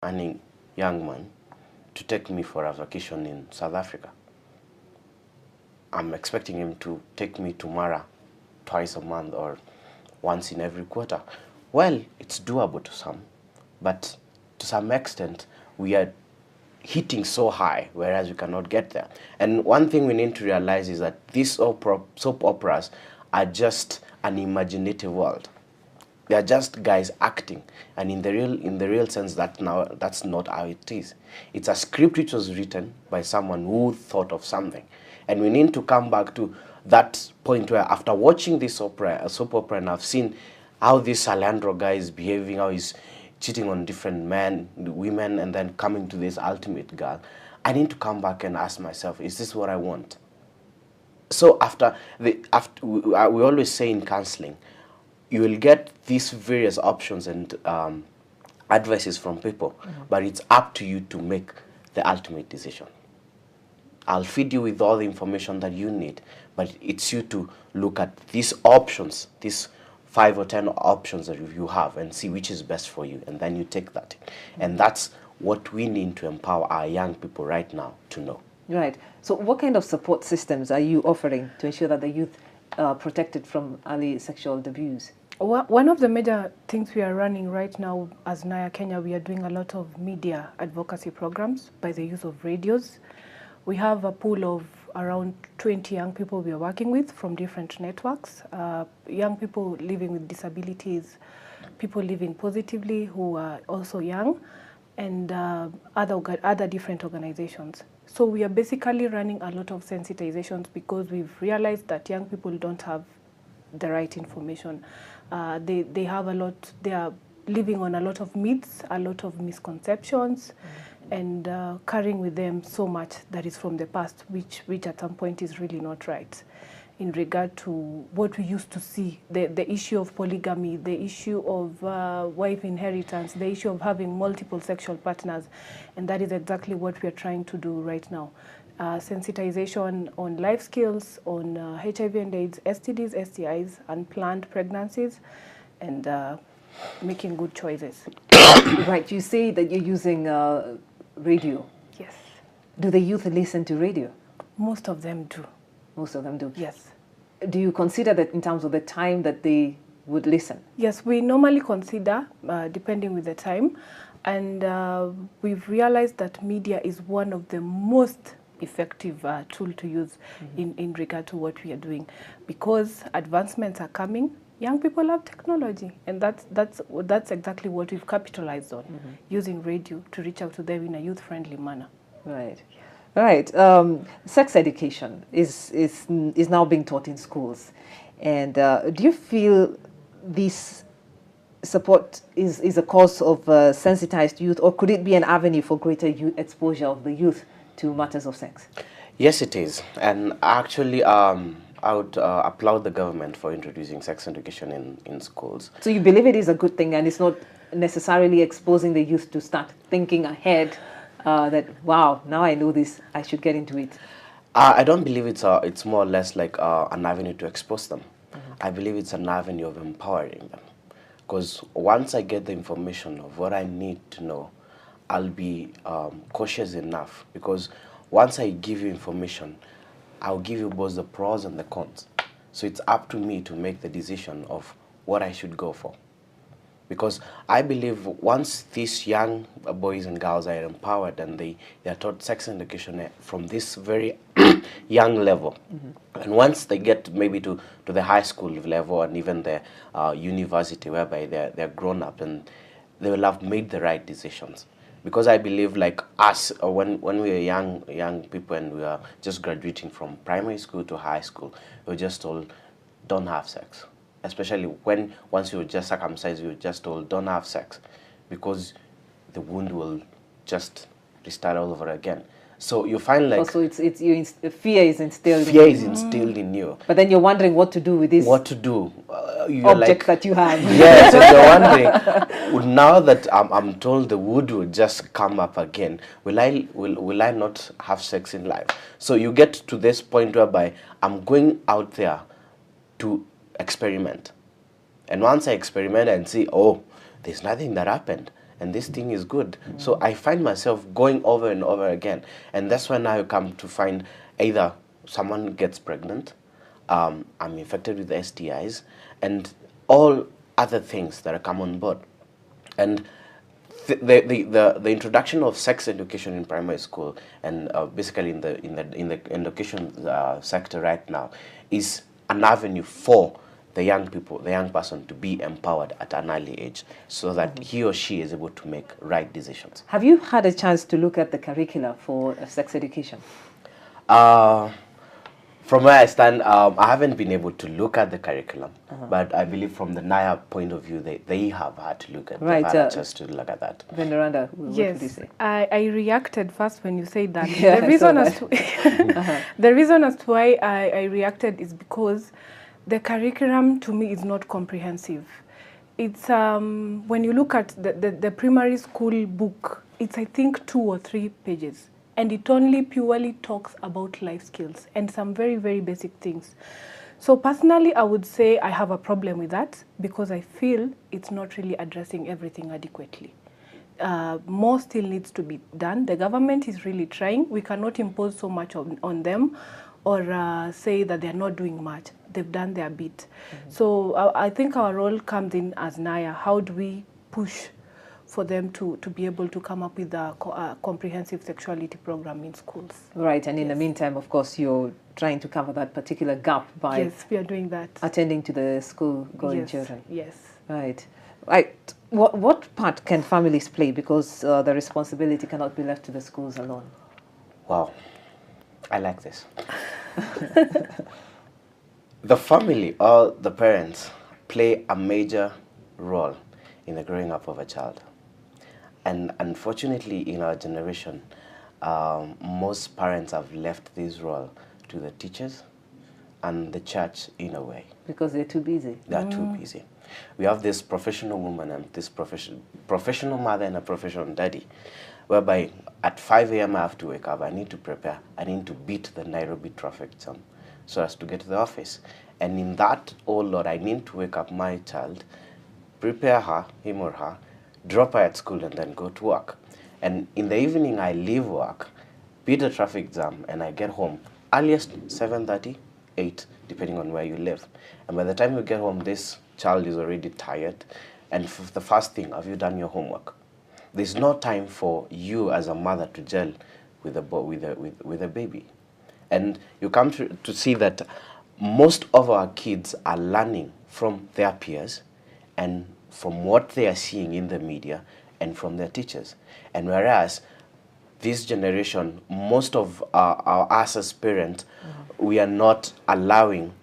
earning young man to take me for a vacation in South Africa. I'm expecting him to take me to Mara twice a month or once in every quarter. Well, it's doable to some, but to some extent, we are hitting so high, whereas we cannot get there. And one thing we need to realize is that these soap operas are just an imaginative world. They are just guys acting, and in the real sense, that's not how it is. It's a script which was written by someone who thought of something, and we need to come back to that point where, after watching this soap opera, and I've seen how this Salandro guy is behaving, how he's cheating on different men, women, and then coming to this ultimate girl, I need to come back and ask myself, is this what I want? So we always say in counseling, you will get these various options and advices from people, but it's up to you to make the ultimate decision. I'll feed you with all the information that you need, but it's you to look at these options, these 5 or 10 options that you have, and see which is best for you, and then you take that. And that's what we need to empower our young people right now to know. Right. So what kind of support systems are you offering to ensure that the youth are protected from early sexual abuse? One of the major things we are running right now as Naya Kenya, we are doing a lot of media advocacy programs by the use of radios. We have a pool of around 20 young people we are working with from different networks, young people living with disabilities, people living positively who are also young, and other different organizations. So we are basically running a lot of sensitizations because we've realized that young people don't have the right information. They have a lot, they are living on a lot of myths, a lot of misconceptions, and carrying with them so much that is from the past, which at some point is really not right in regard to what we used to see, the issue of polygamy, the issue of wife inheritance, the issue of having multiple sexual partners, and that is exactly what we are trying to do right now. Sensitization on life skills, on HIV and AIDS, STDs, STIs, unplanned pregnancies, and making good choices. Right, you say that you're using radio. Yes. Do the youth listen to radio? Most of them do. Most of them do? Yes. Do you consider that in terms of the time that they would listen? Yes, we normally consider, depending with the time, and we've realized that media is one of the most effective tool to use in regard to what we are doing, because advancements are coming. Young people love technology, and that's exactly what we've capitalized on, using radio to reach out to them in a youth-friendly manner. Right. Right. Sex education is now being taught in schools, and do you feel this support is a cause of sensitized youth, or could it be an avenue for greater exposure of the youth to matters of sex? Yes, it is. And actually, I would applaud the government for introducing sex education in schools. So you believe it is a good thing, and it's not necessarily exposing the youth to start thinking ahead that, wow, now I know this, I should get into it? I don't believe it's more or less like an avenue to expose them. I believe it's an avenue of empowering them. Because once I get the information of what I need to know, I'll be cautious enough. Because once I give you information, I'll give you both the pros and the cons. So it's up to me to make the decision of what I should go for. Because I believe once these young boys and girls are empowered and they are taught sex education from this very young level, and once they get maybe to the high school level and even the university, whereby they're grown up, and they will have made the right decisions. Because I believe, like us, when we were young people and we were just graduating from primary school to high school, we were just told, don't have sex. Especially once you're just circumcised, you're just told, don't have sex, because the wound will just restart all over again. So you find like... Also, fear is instilled in you. But then you're wondering what to do with this... What to do. Object that you have. Yes, and you're wondering, now that I'm told the wound will just come up again, will I not have sex in life? So you get to this point whereby I'm going out there to experiment. And once I experiment and see, oh, there's nothing that happened, and this thing is good. So I find myself going over and over again. And that's when I come to find either someone gets pregnant, I'm infected with STIs, and all other things that come on board. And the introduction of sex education in primary school and basically in the education sector right now is an avenue for the young person to be empowered at an early age, so that he or she is able to make right decisions. Have you had a chance to look at the curricula for sex education? From where I stand, I haven't been able to look at the curriculum, but I believe from the NIA point of view, they have had to look at, right, just to look at that. Veneranda, what would you say? I reacted first when you said that. Yeah, the reason as to the reason as to why I reacted is because the curriculum to me is not comprehensive. It's when you look at the primary school book, it's I think 2 or 3 pages. And it only purely talks about life skills and some very, very basic things. So personally, I would say I have a problem with that because I feel it's not really addressing everything adequately. More still needs to be done. The government is really trying. We cannot impose so much on them or say that they're not doing much. They've done their bit. So I think our role comes in as NIA. How do we push for them to be able to come up with a comprehensive sexuality program in schools? Right, and in the meantime, of course, you're trying to cover that particular gap by yes, we are doing that. Attending to the school-going children. Yes. Right. Right. What part can families play? Because the responsibility cannot be left to the schools alone. Wow, I like this. The family or the parents play a major role in the growing up of a child. And unfortunately, in our generation, most parents have left this role to the teachers and the church in a way. Because they're too busy. They're too busy. We have this professional woman and this professional mother and a professional daddy, whereby at 5 a.m. I have to wake up, I need to prepare, I need to beat the Nairobi traffic jam so as to get to the office. And in that, oh Lord, I need to wake up my child, prepare her, him or her, drop her at school and then go to work. And in the evening, I leave work, beat the traffic jam, and I get home earliest 7:30, 8, depending on where you live. And by the time you get home, this child is already tired. And the first thing, have you done your homework? There's no time for you as a mother to gel with a baby. And you come to see that most of our kids are learning from their peers and from what they are seeing in the media and from their teachers. And whereas this generation, most of us as parents, we are not allowing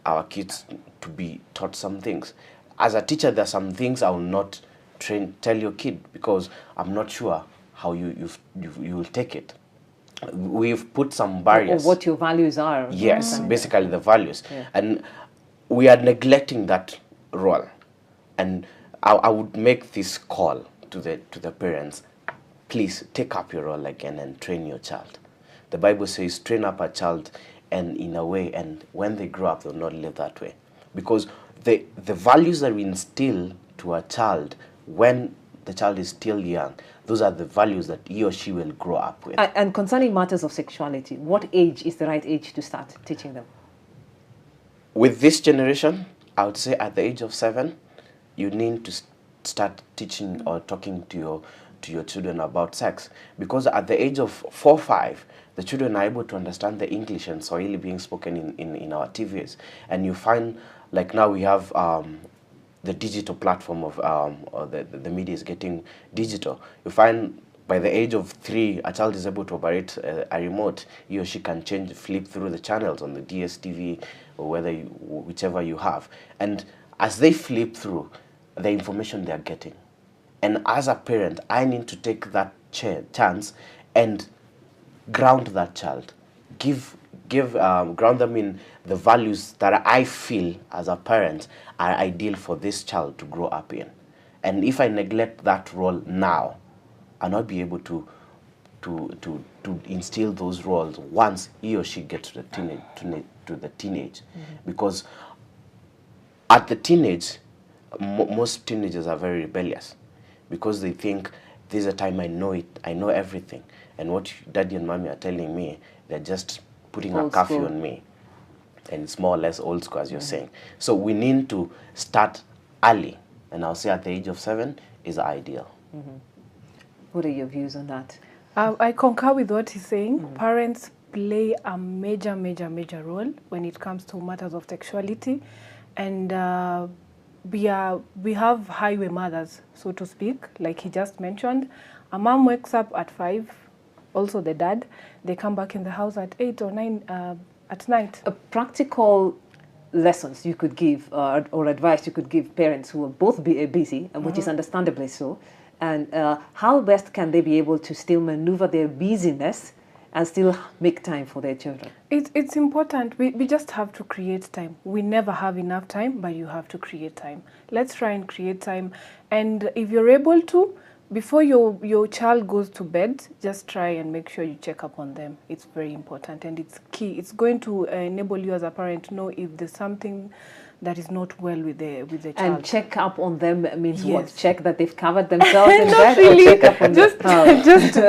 our kids to be taught some things. As a teacher, there are some things I will not tell your kid because I'm not sure how you will take it. We've put some barriers. Or what your values are. Yes, basically the values. Yeah. And we are neglecting that role. And I would make this call to the parents. Please take up your role again and train your child. The Bible says, train up a child and in a way, and when they grow up, they'll not live that way. Because the values that we instill to a child when the child is still young, those are the values that he or she will grow up with. And concerning matters of sexuality, what age is the right age to start teaching them? With this generation, I would say at the age of 7, you need to start teaching or talking to your children about sex. Because at the age of 4, 5, the children are able to understand the English and Swahili being spoken in our TVs. And you find, like now we have the digital platform of, or the media is getting digital. You find by the age of 3, a child is able to operate a remote. He or she can flip through the channels on the DSTV or whichever you have. And as they flip through, the information they are getting. And as a parent, I need to take that chance and ground that child. Ground them in the values that I feel as a parent are ideal for this child to grow up in. And if I neglect that role now, I'll not be able to instill those roles once he or she gets to the teenage. Because at the teenage, most teenagers are very rebellious. because they think this is a time I know it, I know everything. And what daddy and mommy are telling me, they're just putting a curfew on me. And it's more or less old school, as you're saying. So we need to start early. And I'll say at the age of 7 is ideal. What are your views on that? I concur with what he's saying. Parents play a major role when it comes to matters of sexuality. And we have highway mothers, so to speak, like he just mentioned. A mom wakes up at 5, also the dad. They come back in the house at 8 or 9 at night. Practical lessons you could give or advice you could give parents who are both busy, and which is understandably so, and how best can they be able to still maneuver their busyness and still make time for their children? It's important. We just have to create time. We never have enough time, but you have to create time. Let's try and create time. And if you're able to, before your child goes to bed, just try and make sure you check up on them. It's very important and it's key. It's going to enable you as a parent to know if there's something that is not well with the child. And check up on them means Yes. what? Check that they've covered themselves in Not bed, really. or check up on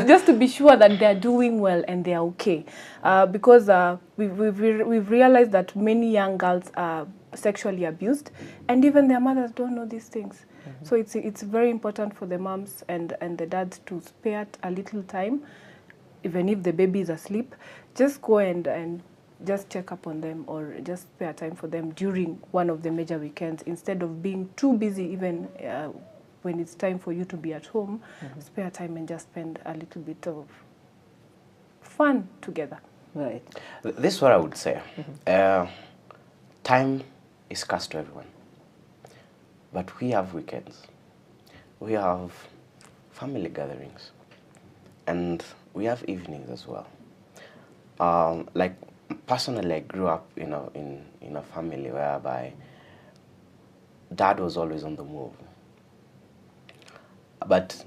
just to be sure that they're doing well and they're okay. Because we've realized that many young girls are sexually abused, and even their mothers don't know these things. So it's very important for the moms and the dads to spare a little time, even if the baby is asleep. Just go and just check up on them, or just spare time for them during one of the major weekends, instead of being too busy even when it's time for you to be at home. Spare time and just spend a little bit of fun together. Right. This is what I would say. Time is scarce to everyone. But we have weekends. We have family gatherings. And we have evenings as well. Like, personally, I grew up in a family whereby dad was always on the move. But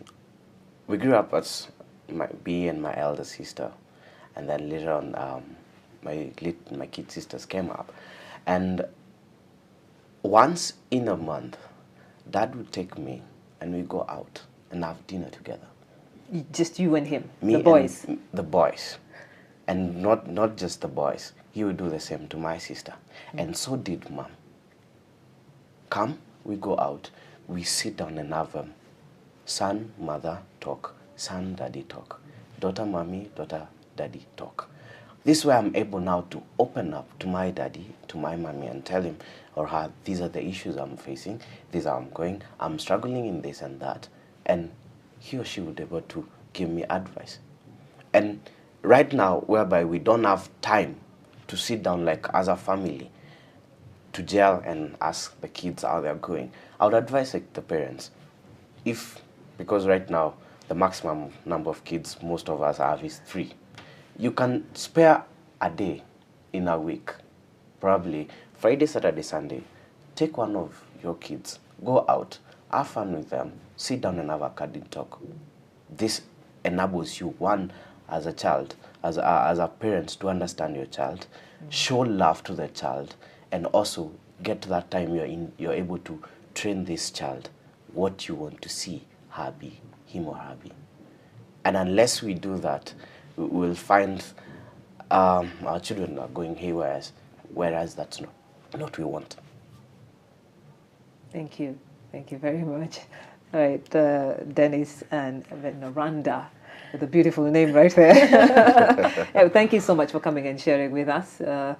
we grew up as me and my elder sister, and then later on my kid sisters came up. And once in a month, dad would take me and we go out and have dinner together. Just you and him, Me the boys. and the boys. And not just the boys. He would do the same to my sister. And so did mom. Come, we go out, we sit down and have son, mother talk, son, daddy talk, daughter, mommy, daughter, daddy talk. This way I'm able now to open up to my daddy, to my mommy, and tell him or her, these are the issues I'm facing, these are I'm going, I'm struggling in this and that. And he or she would be able to give me advice. And right now, whereby we don't have time to sit down like as a family to gel and ask the kids how they're going, I would advise like the parents, because right now the maximum number of kids most of us have is 3. You can spare a day in a week, probably Friday, Saturday, Sunday. Take one of your kids, go out, have fun with them, sit down and have a candid talk. This enables you, one, as a child, as a parent, to understand your child, show love to the child, and also get to that time you're able to train this child what you want to see her be, him or her be. And unless we do that, we'll find our children are going haywire, whereas that's not what we want. Thank you. Thank you very much. All right, Dennis and Veneranda, with a beautiful name right there. Yeah, thank you so much for coming and sharing with us on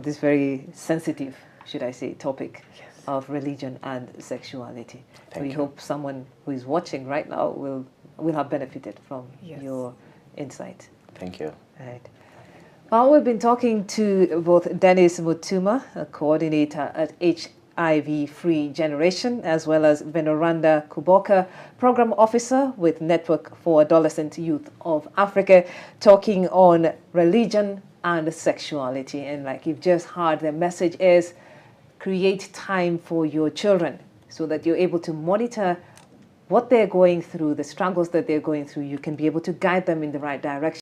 this very sensitive, should I say, topic of religion and sexuality. We hope someone who is watching right now will have benefited from your insight. Thank you. Right. Well, we've been talking to both Dennis Mutuma, a coordinator at HIV-Free Generation, as well as Veneranda Kuboka, Program Officer with Network for Adolescent Youth of Africa, talking on religion and sexuality. And like you've just heard, the message is create time for your children so that you're able to monitor what they're going through, the struggles that they're going through. You can be able to guide them in the right direction.